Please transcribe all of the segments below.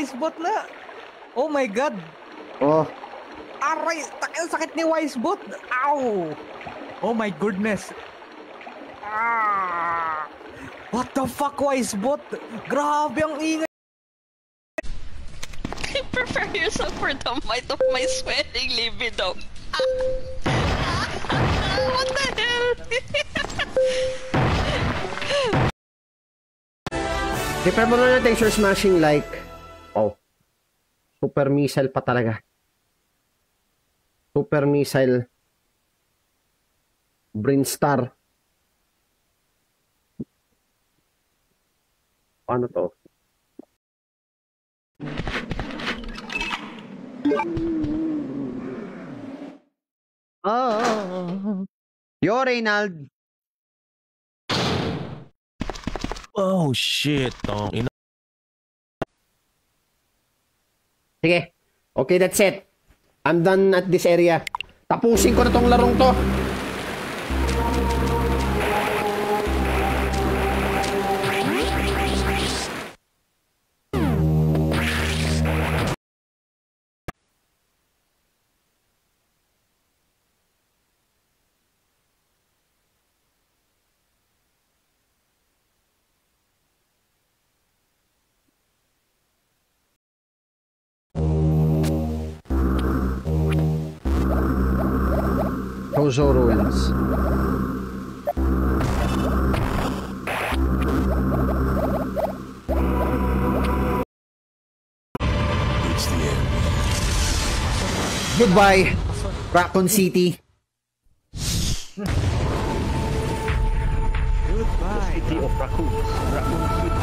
Wisebot na. Oh my God. Oh. Aray, sakit ni Wisebot. Ow. Oh my goodness. What the fuck, Wisebot? Grabe ang ingay. Prepare yourself for the might of my sweating libido. What the hell? Prepare mo na natin, sure, smashing like. Oh. Super missile pa talaga. Super missile. Brinstar. Ano to? Yo, Reynald. Oh, shit. Sige. Okay, that's it. I'm done at this area. Tapusin ko na tong larong to. Tozo Ruins. It's the end. Goodbye, Raccoon City. Goodbye. City of Raccoons. Raccoon City.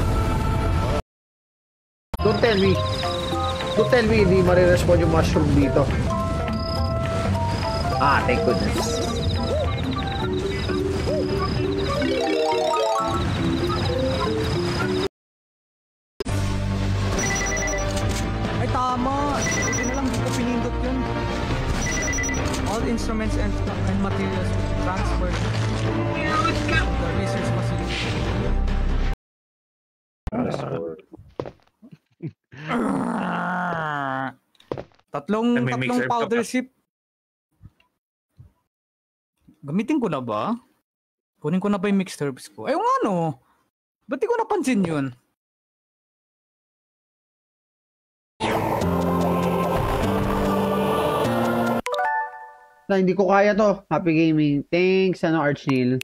Don't tell me hindi marirespond yung mushroom dito. Ah, thank goodness. Ay, tama. Buti na lang, di ko pinindot yun. All instruments and materials transferred to the research facility. Tatlong powder ship. Gamitin ko na ba? Kunin ko na ba yung mixed herbs ko? Ay, ano? Ba't di ko napansin yun? Hindi ko kaya to. Happy gaming. Thanks, Archneil.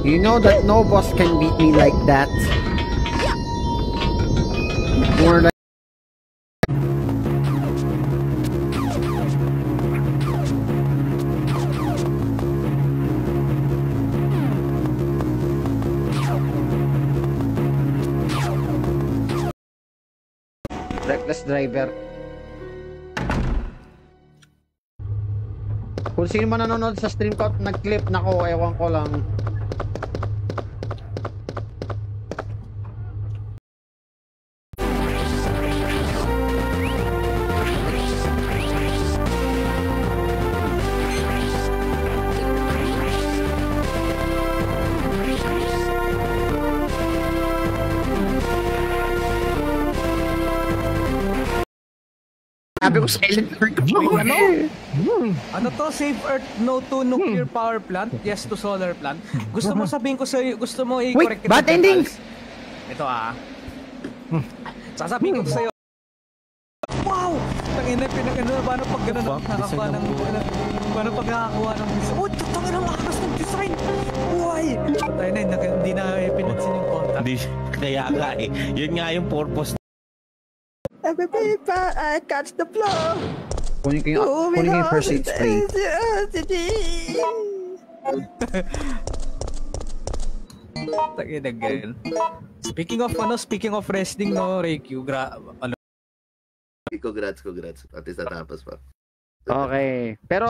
You know that no boss can beat me like that. More like reckless driver. Kung sino man nanonood sa stream ko at nag-clip na ko, ewan ko lang. Sabi ko silent Earth. Ano to? Save Earth, no to nuclear power plant, yes to solar plant. Gusto mo sabihin ko sa'yo, gusto mo i-correct Wait, bad ending! Ito sasabihin ko sa'yo. Wow! Tangina, pinag-ano, paano pag gano'n nakakakuha ng paano pag nakakakuha ng design? Oh, tangina, lakas ng design! Uy! Patay na, hindi na pinansin yung contact. Hindi, kaya nga eh. Yun nga yung purpose. Everybody, I catch the flow! Kunin ko yung first aid spray. Tangina, ganyan. Speaking of wrestling, no, Reikyu, Congrats. At least natapos pa. Okay. Pero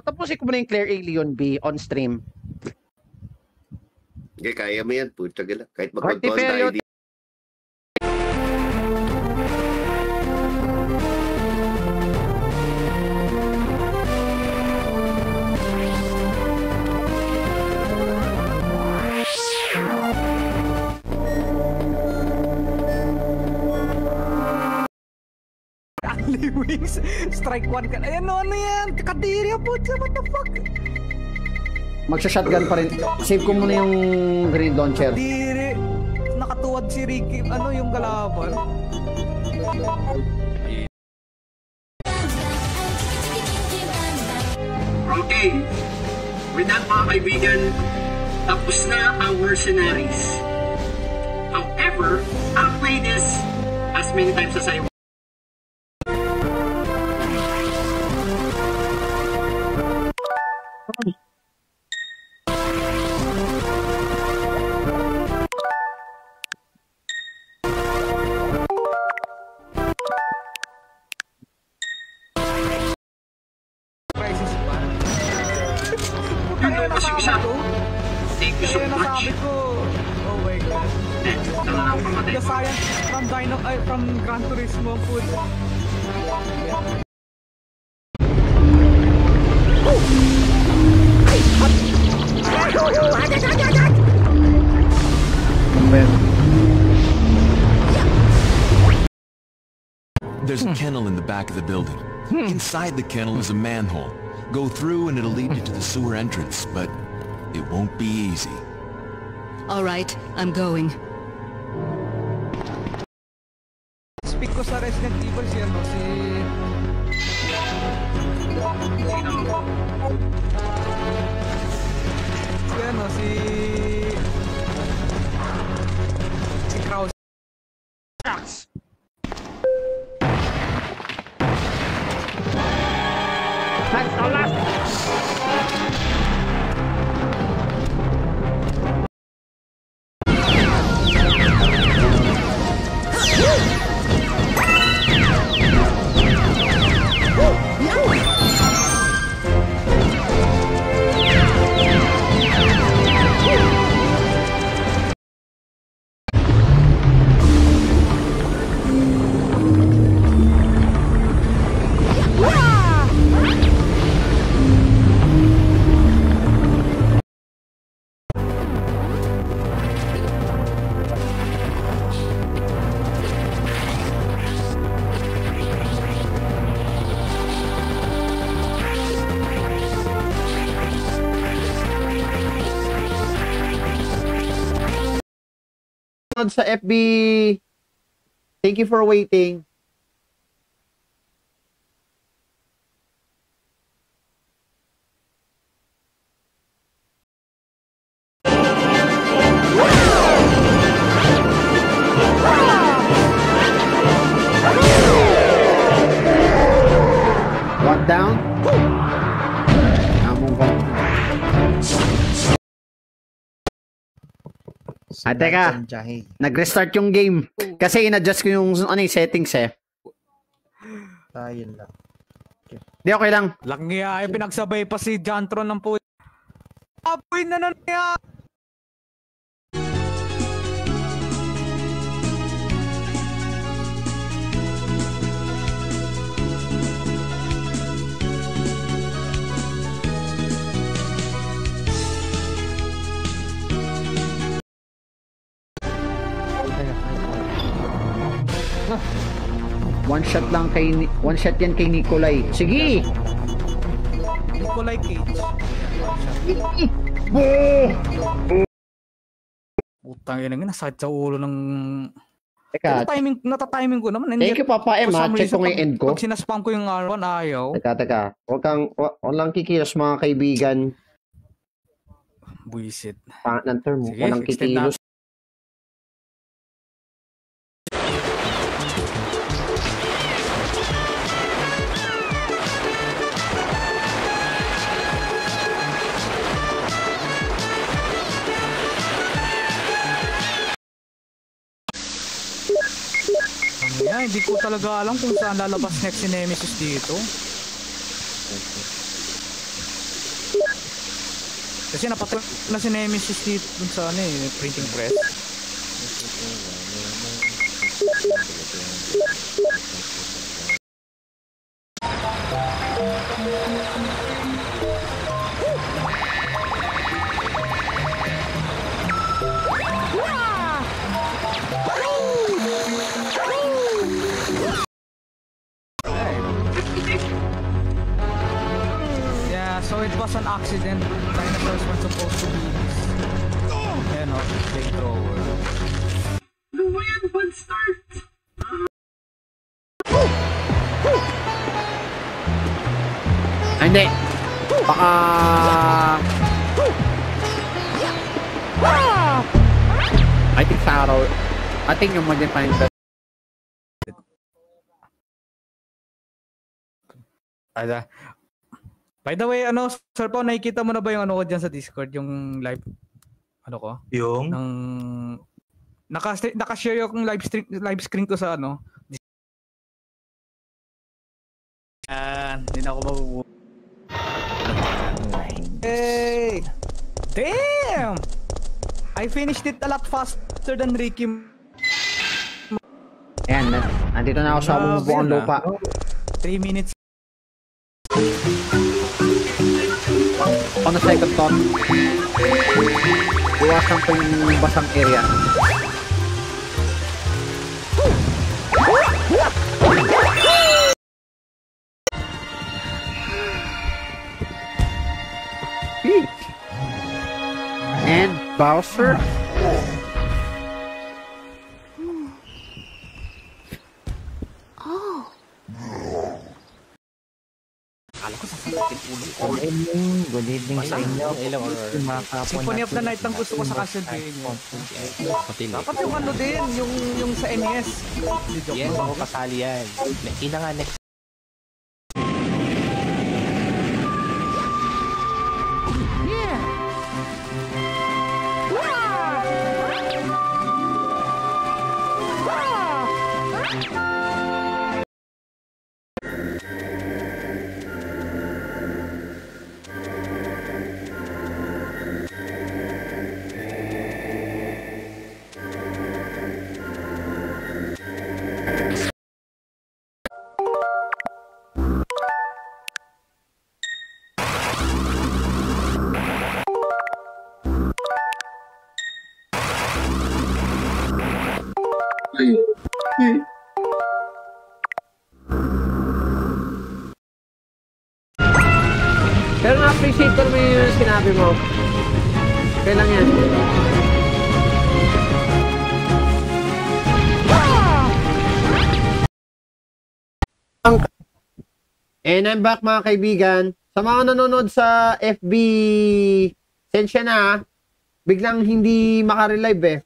tapusin ko muna yung Claire Alien B on stream. Okay, kaya mo yan. Putya gila. Kahit mag-control tayo dito. Strike 1 ka. Ayan, ano yan? Kadiri po siya. What the fuck? Magsha-shotgun pa rin. Save ko muna yung grenade launcher. Kadiri. Nakatuwad si Ricky. Ano yung kalaban? Okay. With that mga kaibigan, tapos na ang mercenaries. However, I'll play this as many times as I want. Crisis pa. Yun ang pasensya. Thank you so Kaya much. nasabi ko. Oh my God. The science from Gran Turismo food. There's a kennel in the back of the building. Inside the kennel is a manhole. Go through and it'll lead you to the sewer entrance, but it won't be easy. All right, I'm going. Speak ko sa Resident Evil si ano, si... Si ano, si... Si Kraus. Sa FB, thank you for waiting. One down. Teka, nag-restart yung game. Kasi in-adjust ko yung settings eh. Tayo lang. Di, okay lang. Laki ay pinagsabay pa si Jantron ng po. Apoy na nangyari. One shot yan kay Nikolai. Sige. Nikolai Cage. Putang ina nga, nasakit sa ulo ng... Teka. Natatiming ko naman. Thank you, Papa M. Check ko nga yung end ko. Pag sinaspam ko yung R1, ayaw. Teka. Huwag lang kikilos mga kaibigan. Buisit. Pangit ng term. Sige, Walang extend kikilos. Hindi ko talaga alam kung saan lalabas next si Nemesis dito. Kasi napatay na si Nemesis dito dun sa ano eh, printing press. it was an accident. Dinosaurs were supposed to be this. Ayan o, flamethrower. Ano ba yan? One start! Hindi. Baka... I think sa araw. I think yung mag-define that. By the way, Sir Pao, nakikita mo na ba yung ko dyan sa Discord? Yung live, ko? Yung? Naka-share yung live screen ko sa hindi na ako mabubuhay. Hey! Damn! I finished it a lot faster than Ricky. Ayan, nandito na ako sa bumubuang lupa. 3 minutes. On the second thought, iwasan ko yung basang area. Peach! And Bowser? Good evening sa inyo. Symphony of the Night ang gusto ko sa Castlevania. Dapat yung din, yung sa NES. Yes, ako kasali yan. Ina nga next. Pero na-appreciate ko naman yung sinabi mo. Kailan yan? And I'm back mga kaibigan. Sa mga nanonood sa FB, sensya na, biglang hindi makarelive eh.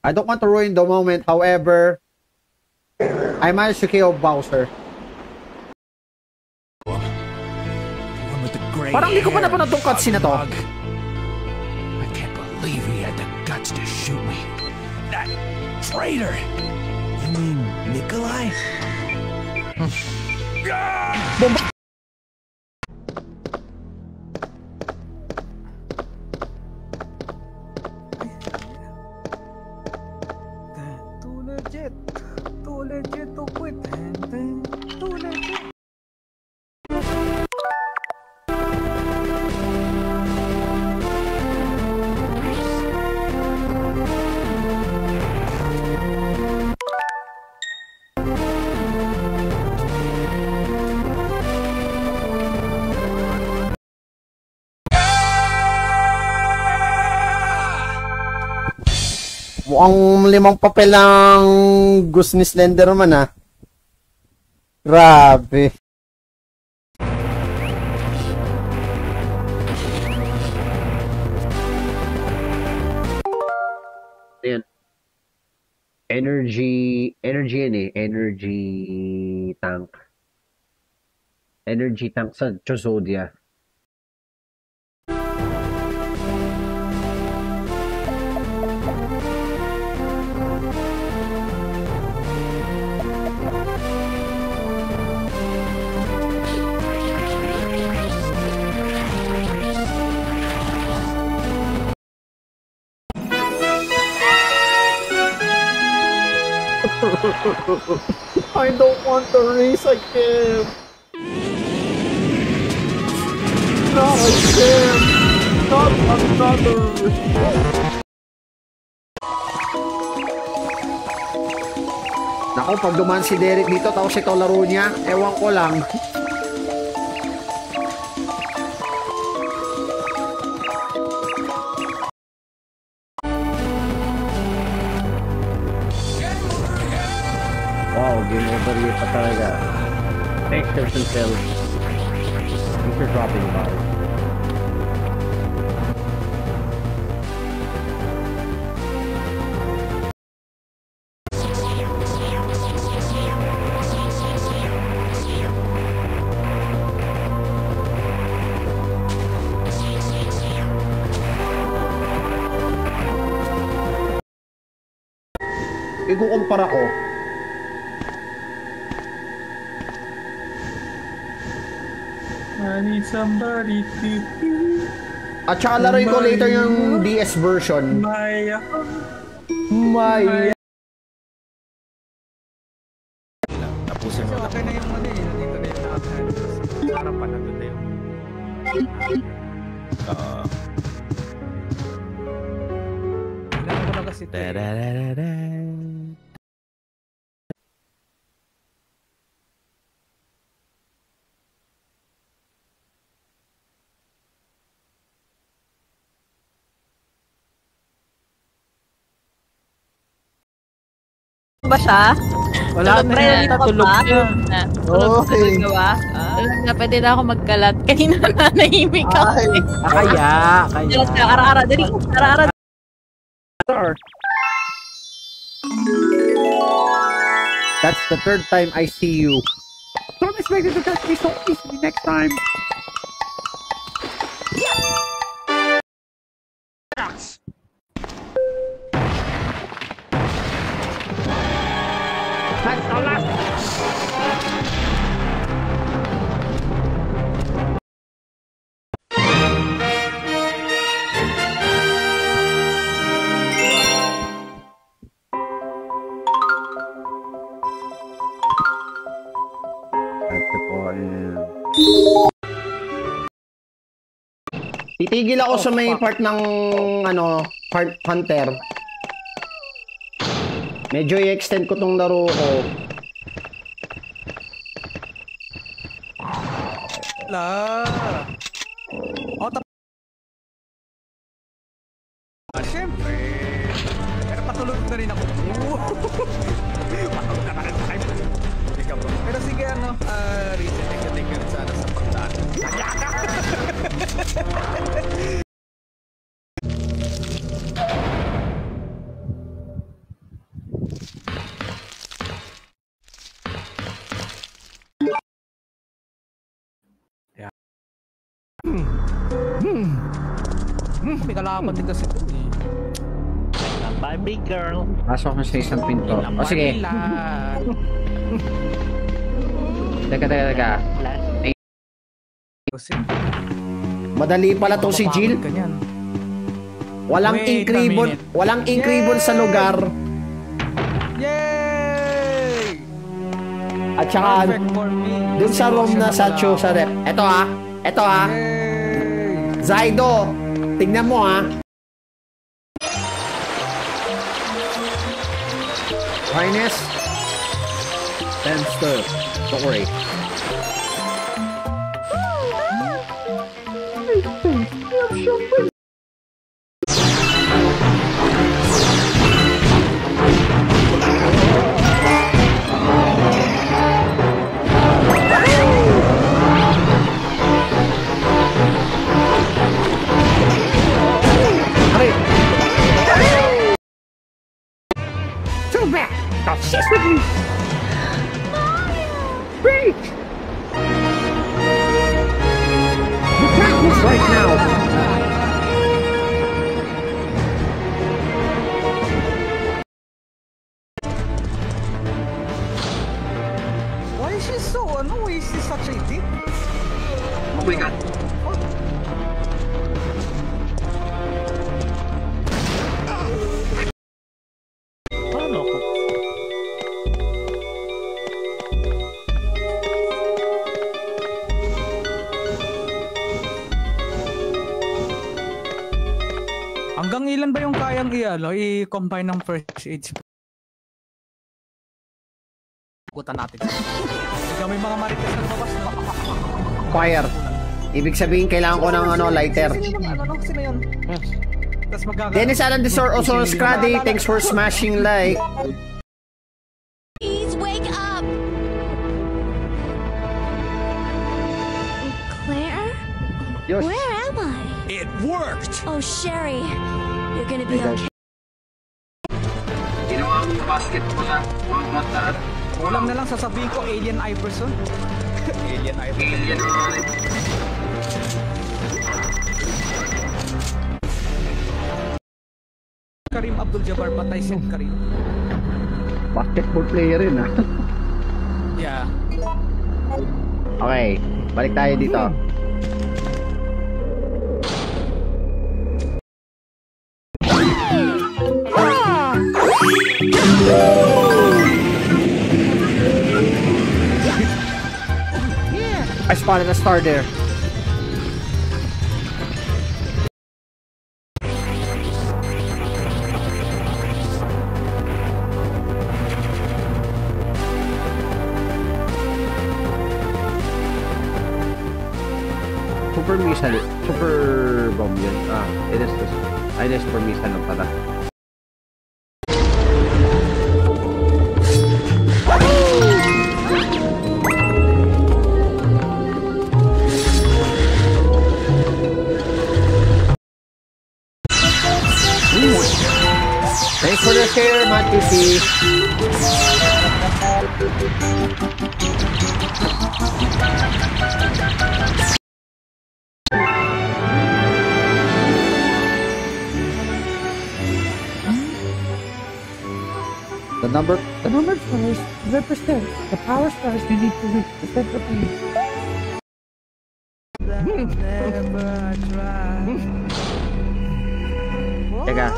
I don't want to ruin the moment, however, I managed to kill Bowser. Parang hindi ko pa napanood tong cutscene na to. I can't believe he had the guts to shoot me. That traitor! You mean Nikolai? Too legit to quit. Too legit. Mukhang 5 papel ang gusto ni Slenderman ah. Grabe. Ayan. Energy yan eh. Energy tank. Energy tank sa Chozodia. I don't want to race again. Not again. Not another. Ako, pag dumaan si Derek dito, tapos ito laro niya, ewan ko lang. Wow, game over yun pa talaga. Thanks, Thurston Phil. Thanks for dropping by. Ikukumpara ko. I need somebody to At saka laruin ko later yung DS version. Maya. Tapusin Kasi mo. okay na yung ano eh. Nandito na yung lahat. Harapan na doon na yun. Kailangan ko na kasi ito eh. Ba siya? Wala na yata, tulog na. Okay. Alam na, pwede na ako magkalat. Kanina na nahimik ako. Kaya. Kalat ka, ara-ara, dali. Ara-ara. That's the third time I see you. Don't expect it to catch me so easily next time. That's the last. Titigil ako sa may part ng ano, part hunter. Medyo i-extend ko tong laro ko. La. Oh, siyempre. Pero patulog na rin ako. Patulog na rin tayo. Pero sige ano, Richard, thank you sana sa pagdaan. May kalaban din kasi ito eh. Barbie girl. Pasok na sa isang pinto. O sige. Teka. Kasi Madali pala tong si Jill. Walang Wait ink a ribbon. minute. Walang ink ribbon sa lugar. yay! At saka Perfect for me. dun sa room na sa Cho sa rep. Ito ah. Yay! Zaido. Tingnan mo ah. Highness. Stand still. Don't worry. Turn back! Obsessed with me! Break! The practice right now! Why is she so, ano, is she such a dick? Oh my god. Paano ko? Hanggang ilan ba yung kayang i-combine ng first aid Kutan natin. Kaya may mga marites na lumabas. Fire. Ibig sabihin, kailangan ko ng lighter. Sino yun? Tapos Dennis Alan Desor, also Scrady, thanks for smashing like. Please wake up! Claire? Yes. Where am I? It worked! Oh, Sherry. You're gonna be okay. Ginawa mo basketball at mga mata. Ulam na lang sasabihin ko, Alien Iverson. Alien Iverson. Karim Abdul-Jabbar, patay si Karim. Basketball player yun, ah. Yeah. Okay, balik tayo dito. I spotted a star there. Super missile, super bomb yun. It is this. Ay, super missile lang pala. Thanks for the share, Matthew C. The number stars represent the power stars you need to reach the center point. Teka.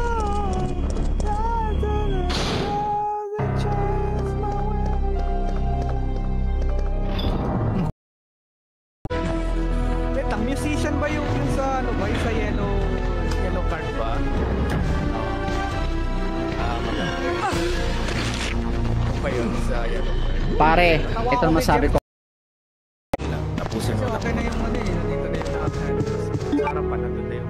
Wait, ang musician ba yung sa ano ba? Yung sa yellow card ba? Pa yun sa yellow card. Pare, ito ang masabi ko. Tapusin mo. Okay na yung ano eh. Nandito na yung mga harapan na doon na yung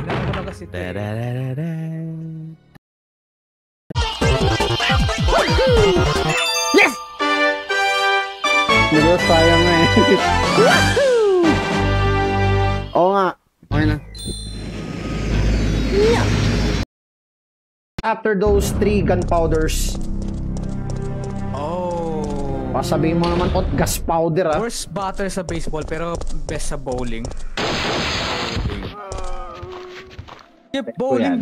ko na kasi Yes! Nagos, sayang nga eh. Oo nga. Okay na. After those 3 gunpowders. Oh. Pasabihin mo naman, gas powder ah. Worst batter sa baseball pero best sa bowling. Yep, bowling.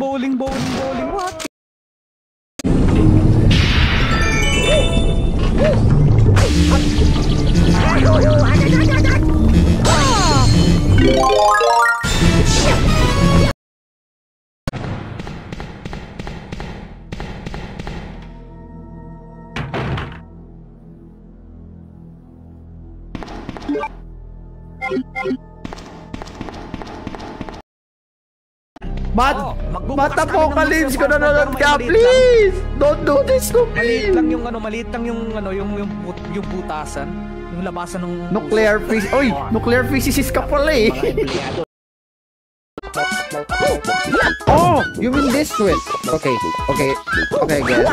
What? But Apocalypse ko nanonood ka, please! Don't do this to me! Maliit lang yung butasan. Yung labasan ng nuclear physicist. Oy, nuclear physicist ka pala eh. Oh, you mean this to it? Okay, good.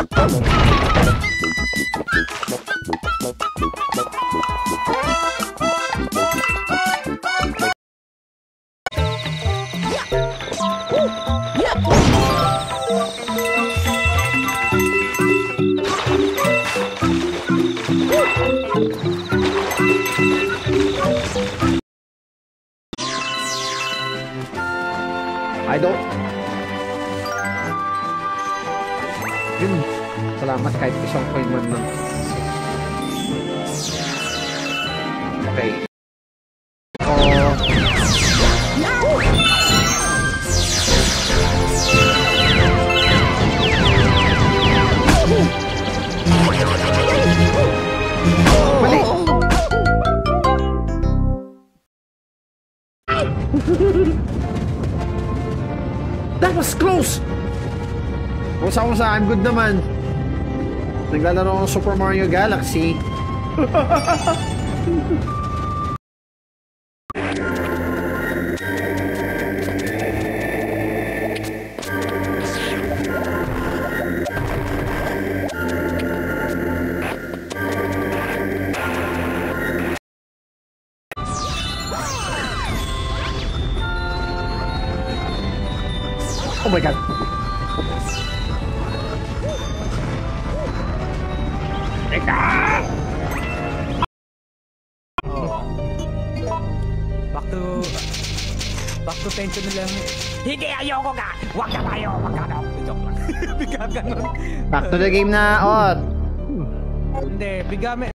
I don't. Yun. Salamat kahit isang coin man lang. Okay. Mali. That was close! Kusa, I'm good naman. Naglalaro ng Super Mario Galaxy. Oh my god. Back to tension na lang. Hindi, ayoko ka! Huwag ka tayo! Huwag ka na! Joke lang. Bigla ganun. Back to the game na, Ot. Hindi, bigame.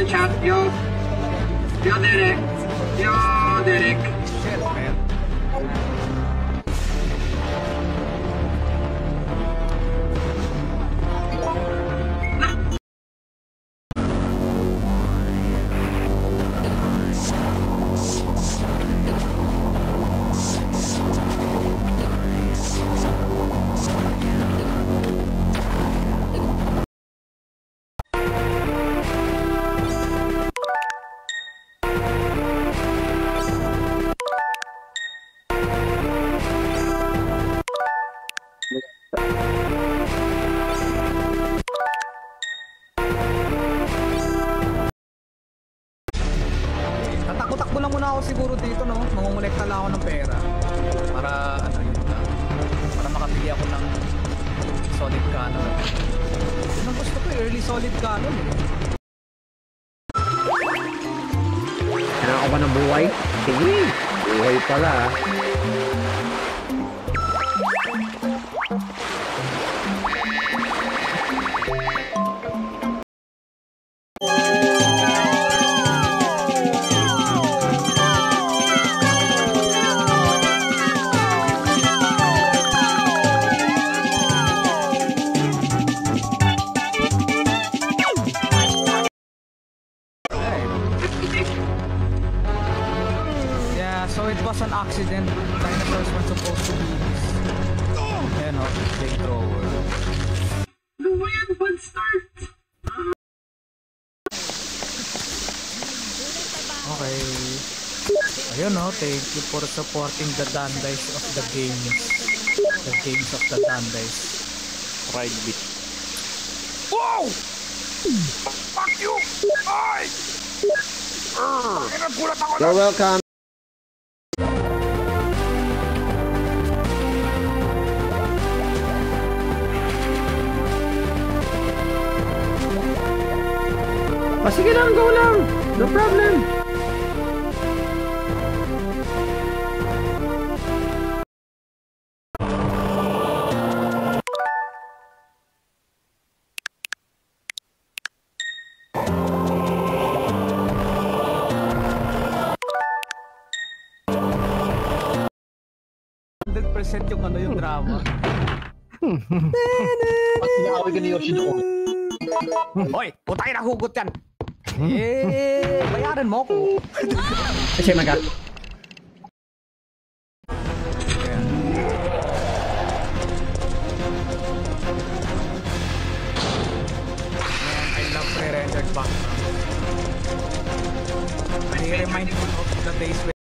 Chat, yo, Derek. Yo, Derek. Shit, man. Tatakbo lang muna ako siguro dito, no? Mangungulekta lang ako ng pera. Para, ano yun na, para makabili ako ng solid cannon. Yun ang gusto ko, early solid cannon eh. Kailangan ko ba ng buhay? Sige. Buhay pala. So it was an accident. Dinosaurs were supposed to be this. Ayan o, flamethrower. Lumayan, one start. Okay. Ayun o, thank you for supporting the Dandies of the games. The games of the Dandies. Ride bit. Wow! Fuck you! Ay! Nagulat ako na! You're welcome. Sige lang, go lang. No problem. Yung ano yung drama. Pag pinakawin ka ni Yoshino. Hoy, putay na hugot yan. Bayaran mo ko. Kasi maga. I love pre-rendered background. They remind me of the days when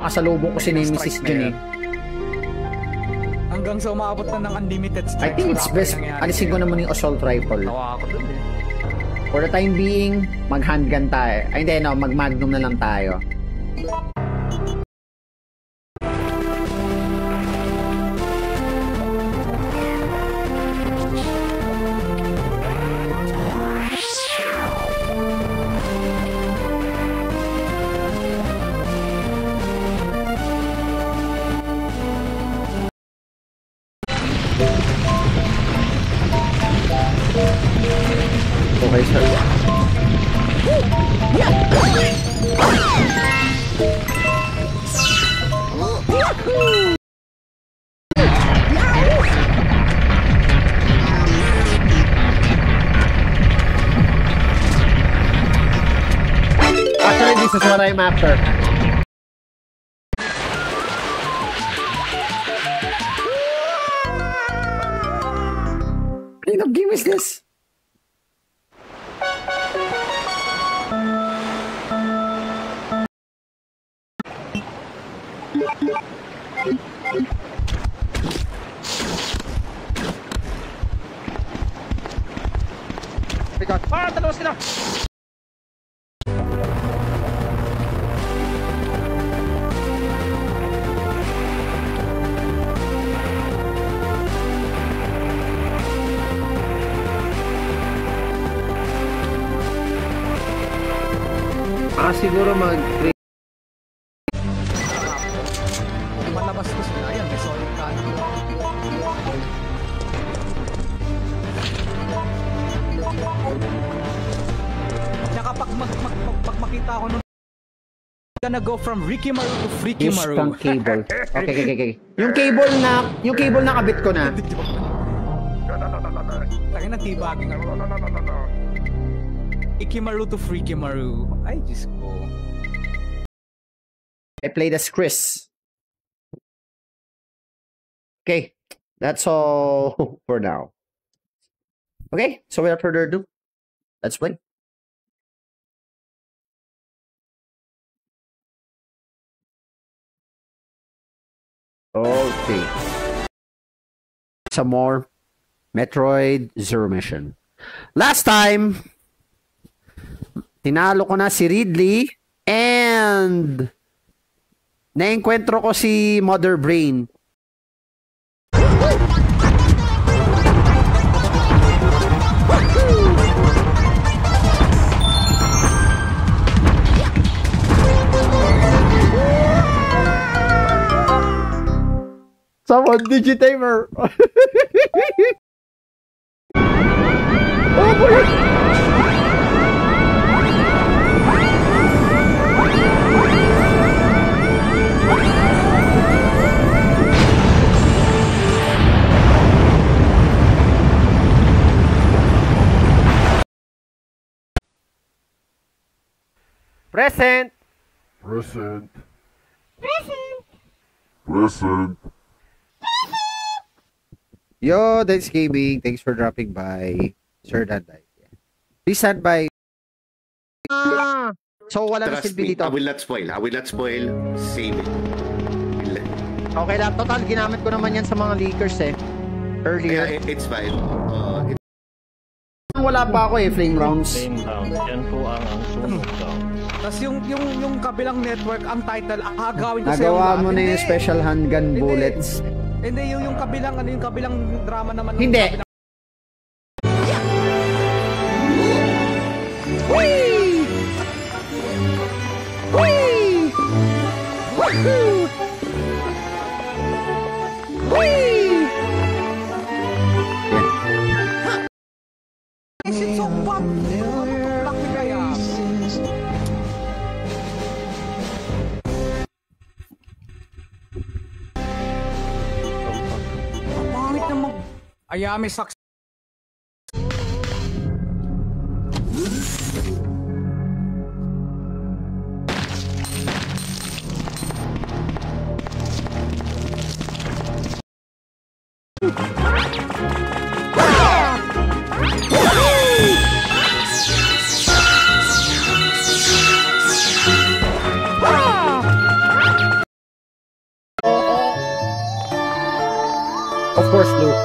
Kasalubong ko si Nemesis dyan eh. hanggang sa umabot na ng unlimited strikes. I think it's best, alisin ko naman yung assault rifle. Tawa ako dun eh. For the time being, mag-handgun tayo. Ay hindi, no, mag-magnum na lang tayo. guys. That's what I'm after. What kind of game is this? Dalawa sila! Siguro Malabas ko sila. Ayan, may solid ka. Tsaka pag makita ko nung gonna go from Ricky Maru to Freaky Maru. Yung cable. Okay. Yung cable na kabit ko na. Tangin na tibag na. Ricky Maru to Freaky Maru. Ay, Diyos ko. I played as Chris. Okay, that's all for now. Okay, so without further ado, let's play. Okay. Some more Metroid Zero Mission. Last time, tinalo ko na si Ridley and naenkwentro ko si Mother Brain. Someone digitamer. Oh boy. Present. Present. Present. Present. Yo, thanks gaming. Thanks for dropping by. Sir Danday. Please stand by. So wala na Trust silbi me, dito. I will not spoil. I will not spoil. Save it. Okay lang. Total, ginamit ko naman yan sa mga leakers eh. Earlier. Yeah, it's fine. Wala pa ako eh, flame rounds. Flame rounds. Yan po ang sunog round. Tapos yung kabilang network, ang title, agawin ko sa'yo. Nagawa mo na yung special handgun bullets. Hindi, yung kabilang, yung kabilang drama naman. Hindi. Whee! Whee! Woohoo! Whee! It's so fun! Laki kaya. Pangit naman. Ayami sucks. Of course, Luke.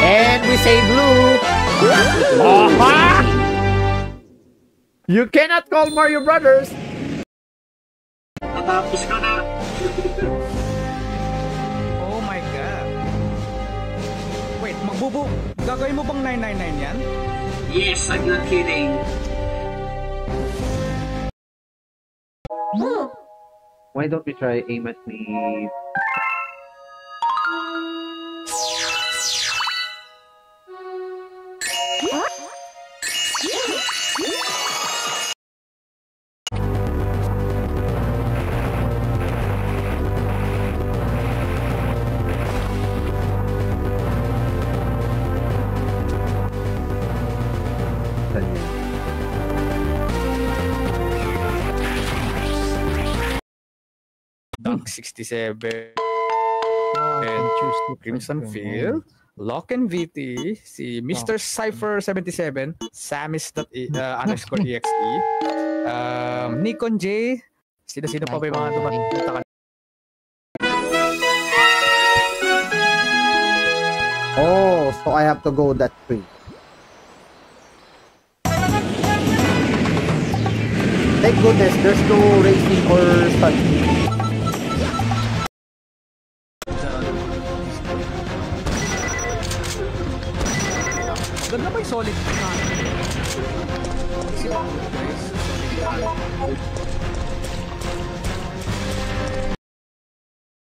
And we say blue. You cannot call Mario Brothers. Natapos ka na. Oh my God. Wait, gagawin mo bang 999 yan? Yes, I'm not kidding. Why don't we try aim at me? Saan yun? Dunk 67. And Crimson Field. Lock and VT. Si Mr. Cypher 77. Samis._exe. Nikon J. Sino pa ba yung mga dumapunta ka? Oh, so I have to go that way. Thank goodness, there's no racing or study. Ganda ba yung solid na?